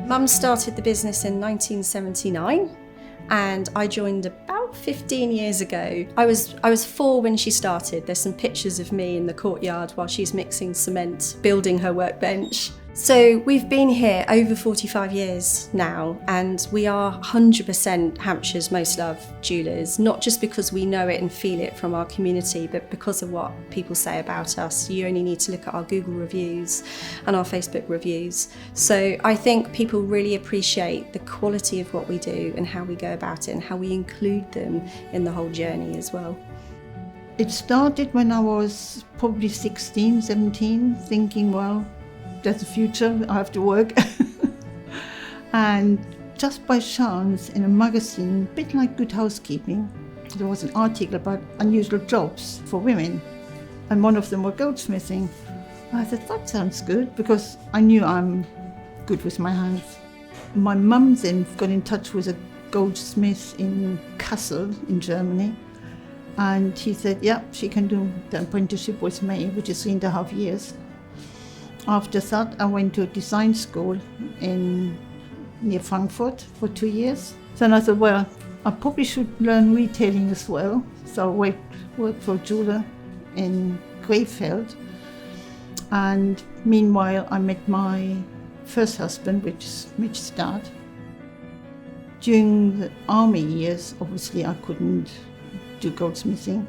Mum started the business in 1979 and I joined about 15 years ago. I was 4 when she started. There's some pictures of me in the courtyard while she's mixing cement, building her workbench. So we've been here over 45 years now, and we are 100% Hampshire's most loved jewellers, not just because we know it and feel it from our community, but because of what people say about us. You only need to look at our Google reviews and our Facebook reviews. So I think people really appreciate the quality of what we do and how we go about it and how we include them in the whole journey as well. It started when I was probably 16, 17, thinking, well, there's a future, I have to work. And just by chance, in a magazine, a bit like Good Housekeeping, there was an article about unusual jobs for women, and one of them was goldsmithing. I thought, that sounds good, because I knew I'm good with my hands. My mum then got in touch with a goldsmith in Kassel in Germany, and he said, yeah, she can do the apprenticeship with me, which is 3.5 years. After that, I went to a design school near Frankfurt for 2 years. Then I thought, well, I probably should learn retailing as well. So I worked for a jeweler in Krefeld. And meanwhile, I met my first husband, which is Mitch's dad. During the army years, obviously, I couldn't do goldsmithing.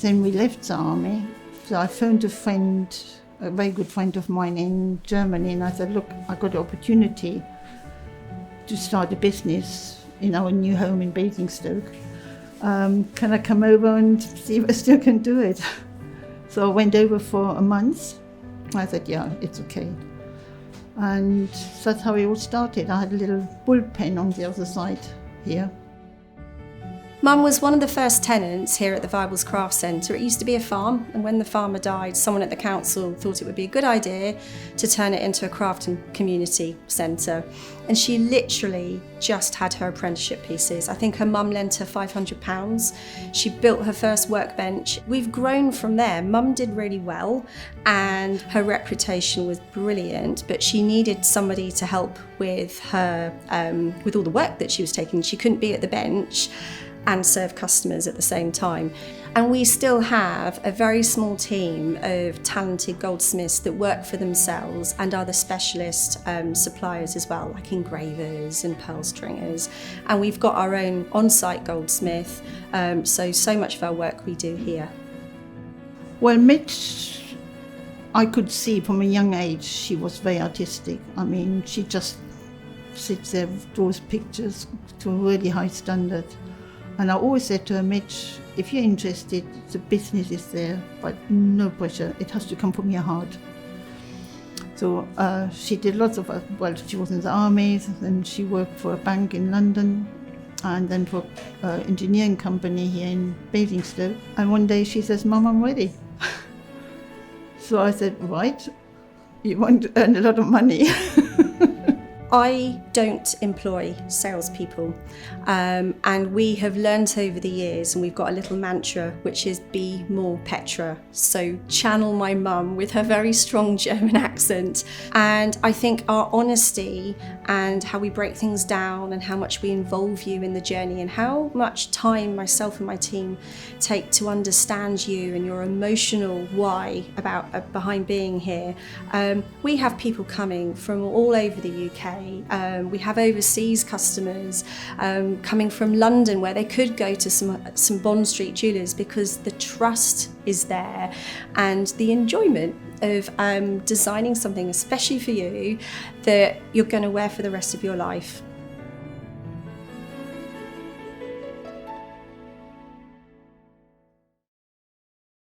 Then we left the army. So I phoned a very good friend of mine in Germany, and I said, look, I got the opportunity to start a business in our new home in Basingstoke. Can I come over and see if I still can do it? So I went over for a month. I said, yeah, it's okay. And that's how it all started. I had a little bullpen on the other side here. Mum was one of the first tenants here at the Vibles Craft Centre. It used to be a farm, and when the farmer died, someone at the council thought it would be a good idea to turn it into a craft and community centre. And she literally just had her apprenticeship pieces. I think her mum lent her £500. She built her first workbench. We've grown from there. Mum did really well and her reputation was brilliant, but she needed somebody to help with her, with all the work that she was taking. She couldn't be at the bench and serve customers at the same time. And we still have a very small team of talented goldsmiths that work for themselves and are the specialist suppliers as well, like engravers and pearl stringers. And we've got our own on-site goldsmith, so much of our work we do here. Well, Mitch, I could see from a young age she was very artistic. I mean, she just sits there, draws pictures to a really high standard. And I always said to her, Mitch, if you're interested, the business is there, but no pressure. It has to come from your heart. So she did lots of, well, she was in the army, and she worked for a bank in London, and then for an engineering company here in Basingstoke. And one day she says, Mum, I'm ready. So I said, right, you want to earn a lot of money. I don't employ salespeople, and we have learnt over the years, and we've got a little mantra, which is be more Petra. So channel my mum with her very strong German accent. And I think our honesty and how we break things down and how much we involve you in the journey and how much time myself and my team take to understand you and your emotional why behind being here. We have people coming from all over the UK. We have overseas customers coming from London, where they could go to some Bond Street jewellers because the trust is there and the enjoyment of designing something especially for you that you're going to wear for the rest of your life.